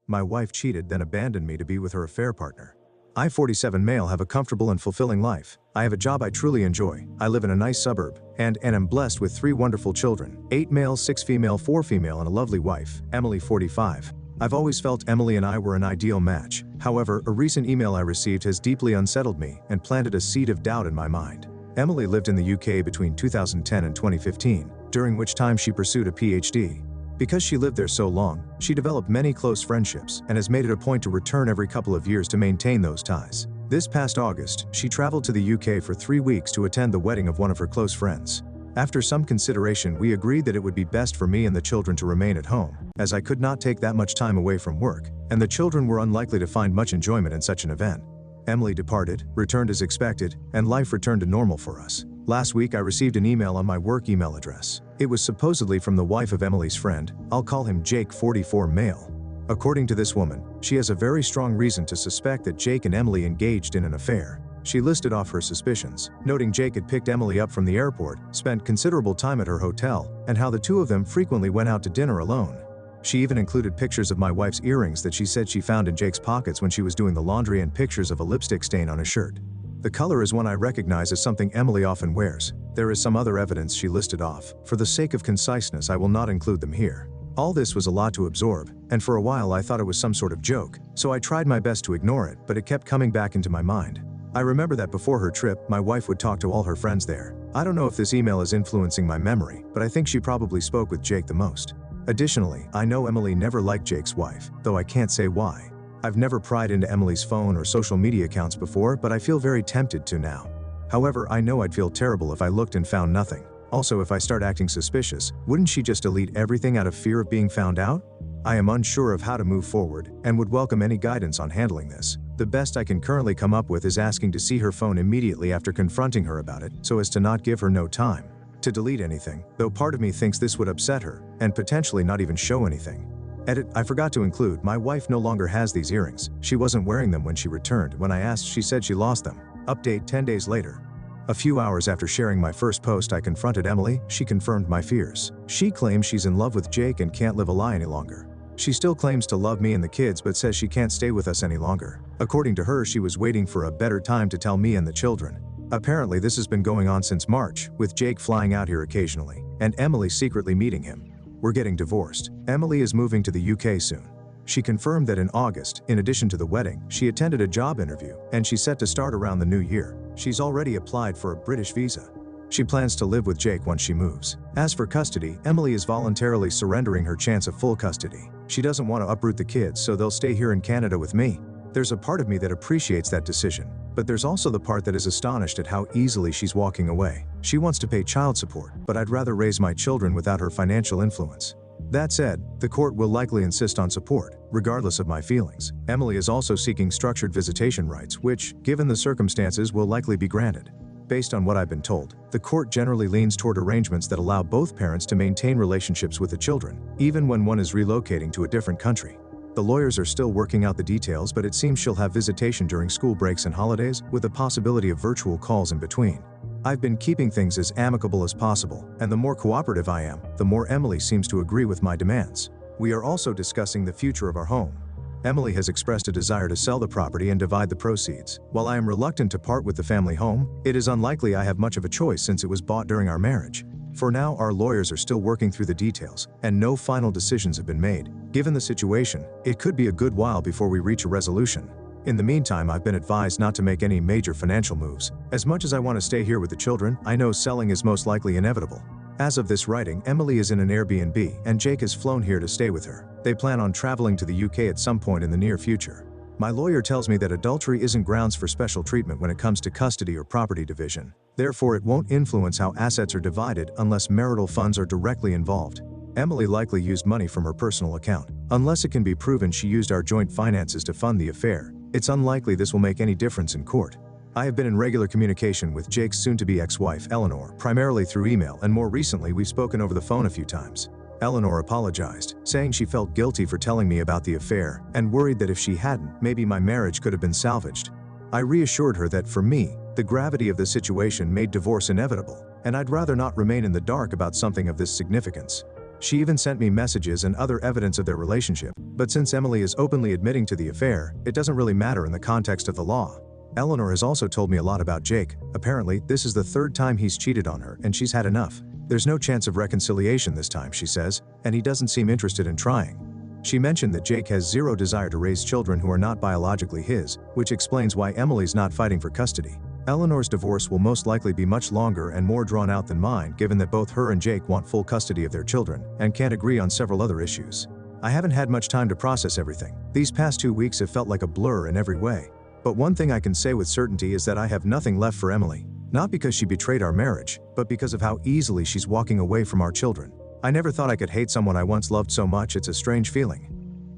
My wife cheated, then abandoned me to be with her affair partner. I, 47 male, have a comfortable and fulfilling life. I have a job I truly enjoy. I live in a nice suburb and am blessed with 3 wonderful children, 8 male, 6 female, 4 female, and a lovely wife, Emily, 45. I've always felt Emily and I were an ideal match. However, a recent email I received has deeply unsettled me and planted a seed of doubt in my mind. Emily lived in the UK between 2010 and 2015, during which time she pursued a PhD. Because she lived there so long, she developed many close friendships and has made it a point to return every couple of years to maintain those ties. This past August, she traveled to the UK for 3 weeks to attend the wedding of one of her close friends. After some consideration, we agreed that it would be best for me and the children to remain at home, as I could not take that much time away from work, and the children were unlikely to find much enjoyment in such an event. Emily departed, returned as expected, and life returned to normal for us. Last week I received an email on my work email address. It was supposedly from the wife of Emily's friend. I'll call him Jake, 44 male. According to this woman, she has a very strong reason to suspect that Jake and Emily engaged in an affair. She listed off her suspicions, noting Jake had picked Emily up from the airport, spent considerable time at her hotel, and how the two of them frequently went out to dinner alone. She even included pictures of my wife's earrings that she said she found in Jake's pockets when she was doing the laundry and pictures of a lipstick stain on his shirt. The color is one I recognize as something Emily often wears. There is some other evidence she listed off. For the sake of conciseness, I will not include them here. All this was a lot to absorb, and for a while I thought it was some sort of joke, so I tried my best to ignore it, but it kept coming back into my mind. I remember that before her trip, my wife would talk to all her friends there. I don't know if this email is influencing my memory, but I think she probably spoke with Jake the most. Additionally, I know Emily never liked Jake's wife, though I can't say why. I've never pried into Emily's phone or social media accounts before, but I feel very tempted to now. However, I know I'd feel terrible if I looked and found nothing. Also, if I start acting suspicious, wouldn't she just delete everything out of fear of being found out? I am unsure of how to move forward and would welcome any guidance on handling this. The best I can currently come up with is asking to see her phone immediately after confronting her about it, so as to not give her no time to delete anything, though part of me thinks this would upset her and potentially not even show anything. Edit, I forgot to include, my wife no longer has these earrings. She wasn't wearing them when she returned. When I asked, she said she lost them. Update 10 days later. A few hours after sharing my first post, I confronted Emily. She confirmed my fears. She claims she's in love with Jake and can't live a lie any longer. She still claims to love me and the kids, but says she can't stay with us any longer. According to her, she was waiting for a better time to tell me and the children. Apparently, this has been going on since March, with Jake flying out here occasionally, and Emily secretly meeting him. We're getting divorced. Emily is moving to the UK soon. She confirmed that in August, in addition to the wedding, she attended a job interview, and she's set to start around the new year. She's already applied for a British visa. She plans to live with Jake once she moves. As for custody, Emily is voluntarily surrendering her chance of full custody. She doesn't want to uproot the kids, so they'll stay here in Canada with me. There's a part of me that appreciates that decision, but there's also the part that is astonished at how easily she's walking away. She wants to pay child support, but I'd rather raise my children without her financial influence. That said, the court will likely insist on support, regardless of my feelings. Emily is also seeking structured visitation rights, which, given the circumstances, will likely be granted. Based on what I've been told, the court generally leans toward arrangements that allow both parents to maintain relationships with the children, even when one is relocating to a different country. The lawyers are still working out the details, but it seems she'll have visitation during school breaks and holidays, with the possibility of virtual calls in between. I've been keeping things as amicable as possible, and the more cooperative I am, the more Emily seems to agree with my demands. We are also discussing the future of our home. Emily has expressed a desire to sell the property and divide the proceeds. While I am reluctant to part with the family home, it is unlikely I have much of a choice since it was bought during our marriage. For now, our lawyers are still working through the details, and no final decisions have been made. Given the situation, it could be a good while before we reach a resolution. In the meantime, I've been advised not to make any major financial moves. As much as I want to stay here with the children, I know selling is most likely inevitable. As of this writing, Emily is in an Airbnb, and Jake has flown here to stay with her. They plan on traveling to the UK at some point in the near future. My lawyer tells me that adultery isn't grounds for special treatment when it comes to custody or property division. Therefore, it won't influence how assets are divided unless marital funds are directly involved. Emily likely used money from her personal account. Unless it can be proven she used our joint finances to fund the affair, it's unlikely this will make any difference in court. I have been in regular communication with Jake's soon-to-be ex-wife, Eleanor, primarily through email, and more recently we've spoken over the phone a few times. Eleanor apologized, saying she felt guilty for telling me about the affair and worried that if she hadn't, maybe my marriage could have been salvaged. I reassured her that for me, the gravity of the situation made divorce inevitable, and I'd rather not remain in the dark about something of this significance. She even sent me messages and other evidence of their relationship, but since Emily is openly admitting to the affair, it doesn't really matter in the context of the law. Eleanor has also told me a lot about Jake. Apparently, this is the third time he's cheated on her and she's had enough. There's no chance of reconciliation this time, she says, and he doesn't seem interested in trying. She mentioned that Jake has zero desire to raise children who are not biologically his, which explains why Emily's not fighting for custody. Eleanor's divorce will most likely be much longer and more drawn out than mine, given that both her and Jake want full custody of their children and can't agree on several other issues. I haven't had much time to process everything. These past 2 weeks have felt like a blur in every way. But one thing I can say with certainty is that I have nothing left for Emily. Not because she betrayed our marriage, but because of how easily she's walking away from our children. I never thought I could hate someone I once loved so much. It's a strange feeling.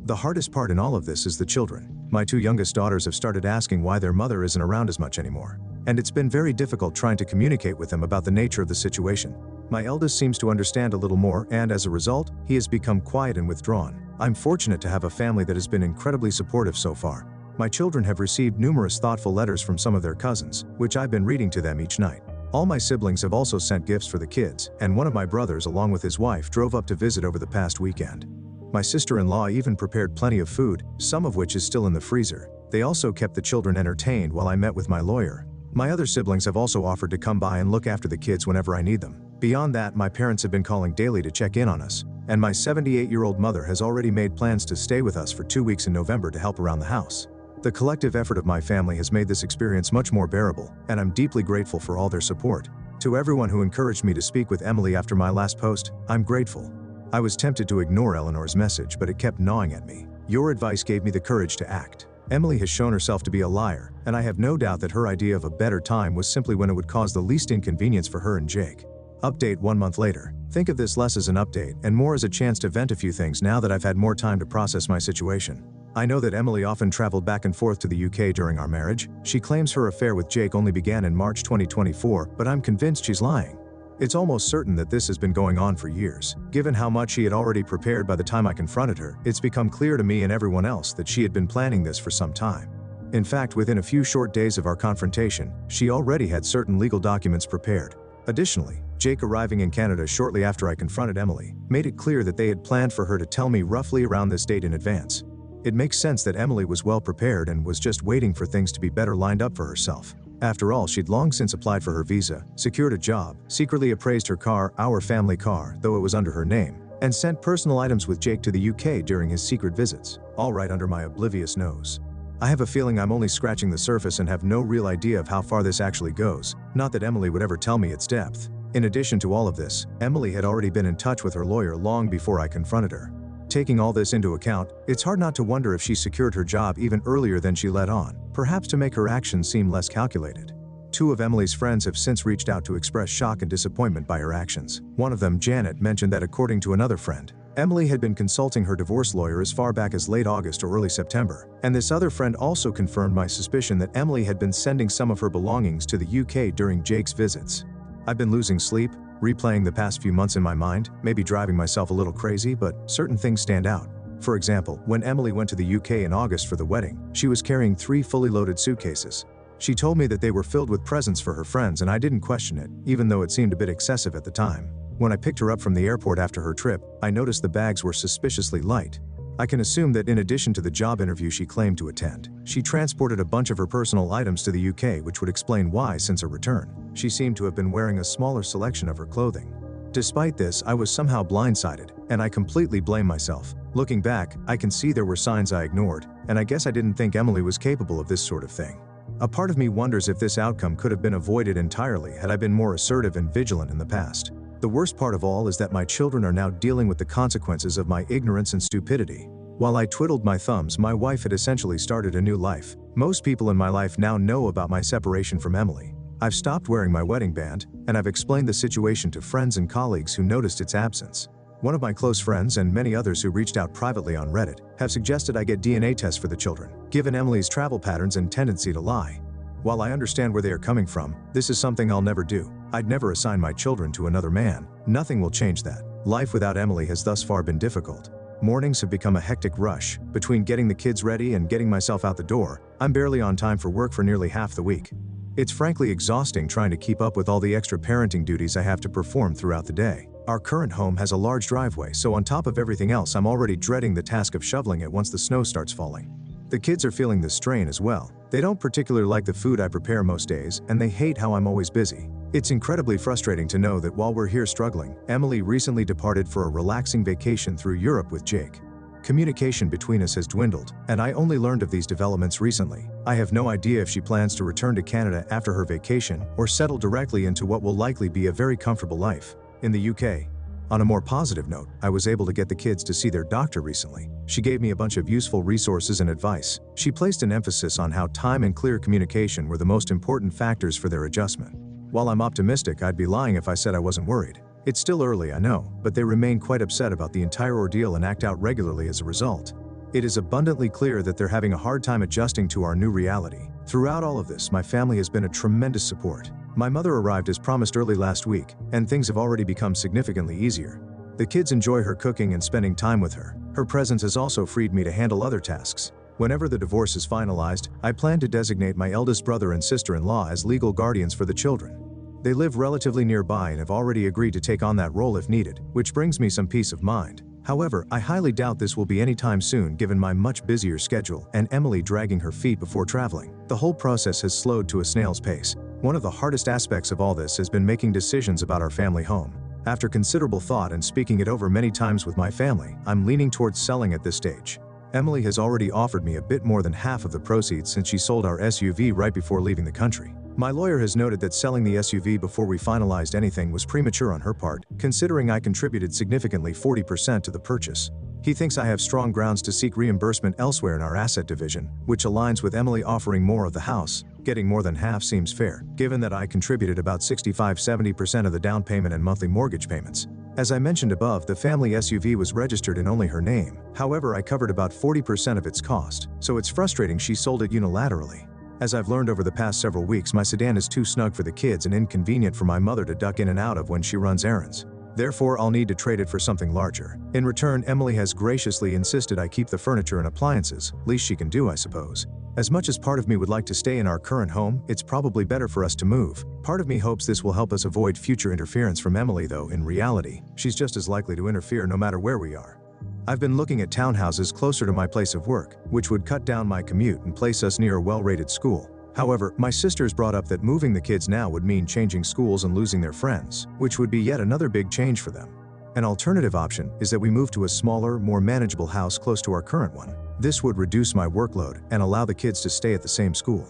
The hardest part in all of this is the children. My 2 youngest daughters have started asking why their mother isn't around as much anymore. And it's been very difficult trying to communicate with them about the nature of the situation. My eldest seems to understand a little more, and as a result, he has become quiet and withdrawn. I'm fortunate to have a family that has been incredibly supportive so far. My children have received numerous thoughtful letters from some of their cousins, which I've been reading to them each night. All my siblings have also sent gifts for the kids, and one of my brothers, along with his wife, drove up to visit over the past weekend. My sister-in-law even prepared plenty of food, some of which is still in the freezer. They also kept the children entertained while I met with my lawyer. My other siblings have also offered to come by and look after the kids whenever I need them. Beyond that, my parents have been calling daily to check in on us, and my 78-year-old mother has already made plans to stay with us for 2 weeks in November to help around the house. The collective effort of my family has made this experience much more bearable, and I'm deeply grateful for all their support. To everyone who encouraged me to speak with Emily after my last post, I'm grateful. I was tempted to ignore Eleanor's message, but it kept gnawing at me. Your advice gave me the courage to act. Emily has shown herself to be a liar, and I have no doubt that her idea of a better time was simply when it would cause the least inconvenience for her and Jake. Update 1 month later. Think of this less as an update and more as a chance to vent a few things now that I've had more time to process my situation. I know that Emily often traveled back and forth to the UK during our marriage. She claims her affair with Jake only began in March 2024, but I'm convinced she's lying. It's almost certain that this has been going on for years. Given how much she had already prepared by the time I confronted her, it's become clear to me and everyone else that she had been planning this for some time. In fact, within a few short days of our confrontation, she already had certain legal documents prepared. Additionally, Jake arriving in Canada shortly after I confronted Emily made it clear that they had planned for her to tell me roughly around this date in advance. It makes sense that Emily was well prepared and was just waiting for things to be better lined up for herself. After all, she'd long since applied for her visa, secured a job, secretly appraised her car, our family car, though it was under her name, and sent personal items with Jake to the UK during his secret visits, all right under my oblivious nose. I have a feeling I'm only scratching the surface and have no real idea of how far this actually goes, not that Emily would ever tell me its depth. In addition to all of this, Emily had already been in touch with her lawyer long before I confronted her. Taking all this into account, it's hard not to wonder if she secured her job even earlier than she let on, perhaps to make her actions seem less calculated. 2 of Emily's friends have since reached out to express shock and disappointment by her actions. One of them, Janet, mentioned that according to another friend, Emily had been consulting her divorce lawyer as far back as late August or early September, and this other friend also confirmed my suspicion that Emily had been sending some of her belongings to the UK during Jake's visits. I've been losing sleep, replaying the past few months in my mind, maybe driving myself a little crazy, but certain things stand out. For example, when Emily went to the UK in August for the wedding, she was carrying 3 fully loaded suitcases. She told me that they were filled with presents for her friends, and I didn't question it, even though it seemed a bit excessive at the time. When I picked her up from the airport after her trip, I noticed the bags were suspiciously light. I can assume that in addition to the job interview she claimed to attend, she transported a bunch of her personal items to the UK, which would explain why, since her return, she seemed to have been wearing a smaller selection of her clothing. Despite this, I was somehow blindsided, and I completely blame myself. Looking back, I can see there were signs I ignored, and I guess I didn't think Emily was capable of this sort of thing. A part of me wonders if this outcome could have been avoided entirely had I been more assertive and vigilant in the past. The worst part of all is that my children are now dealing with the consequences of my ignorance and stupidity. While I twiddled my thumbs, my wife had essentially started a new life. Most people in my life now know about my separation from Emily. I've stopped wearing my wedding band, and I've explained the situation to friends and colleagues who noticed its absence. One of my close friends and many others who reached out privately on Reddit have suggested I get DNA tests for the children, given Emily's travel patterns and tendency to lie. While I understand where they are coming from, this is something I'll never do. I'd never assign my children to another man. Nothing will change that. Life without Emily has thus far been difficult. Mornings have become a hectic rush. Between getting the kids ready and getting myself out the door, I'm barely on time for work for nearly half the week. It's frankly exhausting trying to keep up with all the extra parenting duties I have to perform throughout the day. Our current home has a large driveway, so on top of everything else, I'm already dreading the task of shoveling it once the snow starts falling. The kids are feeling this strain as well. They don't particularly like the food I prepare most days, and they hate how I'm always busy. It's incredibly frustrating to know that while we're here struggling, Emily recently departed for a relaxing vacation through Europe with Jake. Communication between us has dwindled, and I only learned of these developments recently. I have no idea if she plans to return to Canada after her vacation or settle directly into what will likely be a very comfortable life in the UK. On a more positive note, I was able to get the kids to see their doctor recently. She gave me a bunch of useful resources and advice. She placed an emphasis on how time and clear communication were the most important factors for their adjustment. While I'm optimistic, I'd be lying if I said I wasn't worried. It's still early, I know, but they remain quite upset about the entire ordeal and act out regularly as a result. It is abundantly clear that they're having a hard time adjusting to our new reality. Throughout all of this, my family has been a tremendous support. My mother arrived as promised early last week, and things have already become significantly easier. The kids enjoy her cooking and spending time with her. Her presence has also freed me to handle other tasks. Whenever the divorce is finalized, I plan to designate my eldest brother and sister-in-law as legal guardians for the children. They live relatively nearby and have already agreed to take on that role if needed, which brings me some peace of mind. However, I highly doubt this will be anytime soon given my much busier schedule and Emily dragging her feet before traveling. The whole process has slowed to a snail's pace. One of the hardest aspects of all this has been making decisions about our family home. After considerable thought and speaking it over many times with my family, I'm leaning towards selling at this stage. Emily has already offered me a bit more than half of the proceeds since she sold our SUV right before leaving the country. My lawyer has noted that selling the SUV before we finalized anything was premature on her part, considering I contributed significantly 40% to the purchase. He thinks I have strong grounds to seek reimbursement elsewhere in our asset division, which aligns with Emily offering more of the house. Getting more than half seems fair, given that I contributed about 65–70% of the down payment and monthly mortgage payments. As I mentioned above, the family SUV was registered in only her name. However, I covered about 40% of its cost, so it's frustrating she sold it unilaterally. As I've learned over the past several weeks, my sedan is too snug for the kids and inconvenient for my mother to duck in and out of when she runs errands. Therefore, I'll need to trade it for something larger. In return, Emily has graciously insisted I keep the furniture and appliances, least she can do, I suppose. As much as part of me would like to stay in our current home, it's probably better for us to move. Part of me hopes this will help us avoid future interference from Emily, though in reality, she's just as likely to interfere no matter where we are. I've been looking at townhouses closer to my place of work, which would cut down my commute and place us near a well-rated school. However, my sisters brought up that moving the kids now would mean changing schools and losing their friends, which would be yet another big change for them. An alternative option is that we move to a smaller, more manageable house close to our current one. This would reduce my workload and allow the kids to stay at the same school.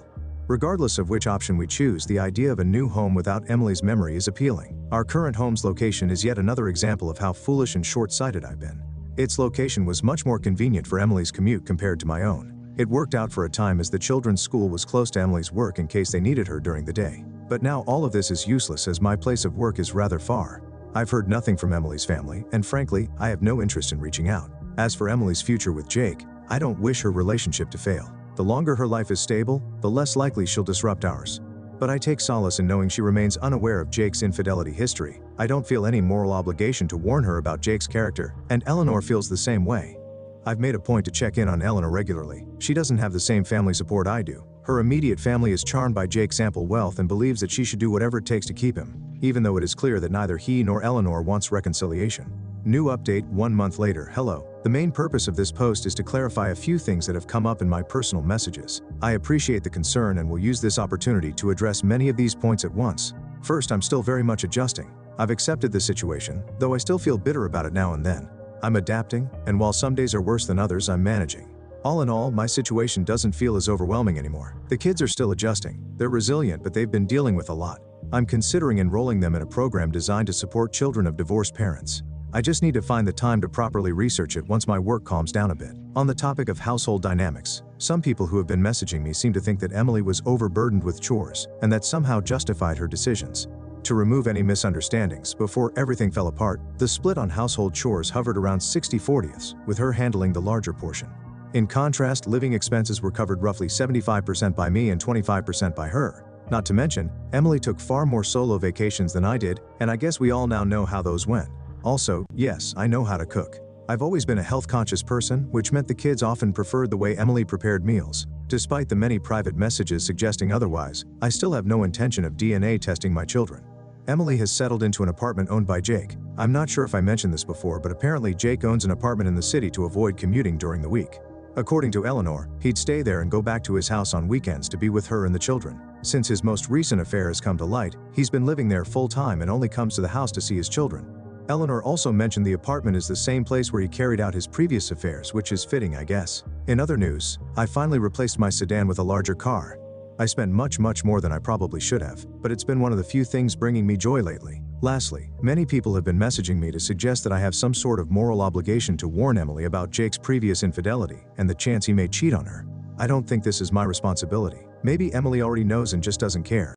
Regardless of which option we choose, the idea of a new home without Emily's memory is appealing. Our current home's location is yet another example of how foolish and short-sighted I've been. Its location was much more convenient for Emily's commute compared to my own. It worked out for a time as the children's school was close to Emily's work in case they needed her during the day. But now all of this is useless as my place of work is rather far. I've heard nothing from Emily's family, and frankly, I have no interest in reaching out. As for Emily's future with Jake, I don't wish her relationship to fail. The longer her life is stable, the less likely she'll disrupt ours. But I take solace in knowing she remains unaware of Jake's infidelity history. I don't feel any moral obligation to warn her about Jake's character, and Eleanor feels the same way. I've made a point to check in on Eleanor regularly. She doesn't have the same family support I do. Her immediate family is charmed by Jake's ample wealth and believes that she should do whatever it takes to keep him, even though it is clear that neither he nor Eleanor wants reconciliation. New update 1 month later. Hello. The main purpose of this post is to clarify a few things that have come up in my personal messages. I appreciate the concern and will use this opportunity to address many of these points at once. First, I'm still very much adjusting. I've accepted the situation, though I still feel bitter about it now and then. I'm adapting, and while some days are worse than others, I'm managing. All in all, my situation doesn't feel as overwhelming anymore. The kids are still adjusting. They're resilient, but they've been dealing with a lot. I'm considering enrolling them in a program designed to support children of divorced parents. I just need to find the time to properly research it once my work calms down a bit. On the topic of household dynamics, some people who have been messaging me seem to think that Emily was overburdened with chores, and that somehow justified her decisions. To remove any misunderstandings, before everything fell apart, the split on household chores hovered around 60/40, with her handling the larger portion. In contrast, living expenses were covered roughly 75% by me and 25% by her. Not to mention, Emily took far more solo vacations than I did, and I guess we all now know how those went. Also, yes, I know how to cook. I've always been a health-conscious person, which meant the kids often preferred the way Emily prepared meals. Despite the many private messages suggesting otherwise, I still have no intention of DNA testing my children. Emily has settled into an apartment owned by Jake. I'm not sure if I mentioned this before, but apparently Jake owns an apartment in the city to avoid commuting during the week. According to Eleanor, he'd stay there and go back to his house on weekends to be with her and the children. Since his most recent affair has come to light, he's been living there full-time and only comes to the house to see his children. Eleanor also mentioned the apartment is the same place where he carried out his previous affairs, which is fitting, I guess. In other news, I finally replaced my sedan with a larger car. I spent much more than I probably should have, but it's been one of the few things bringing me joy lately. Lastly, many people have been messaging me to suggest that I have some sort of moral obligation to warn Emily about Jake's previous infidelity and the chance he may cheat on her. I don't think this is my responsibility. Maybe Emily already knows and just doesn't care.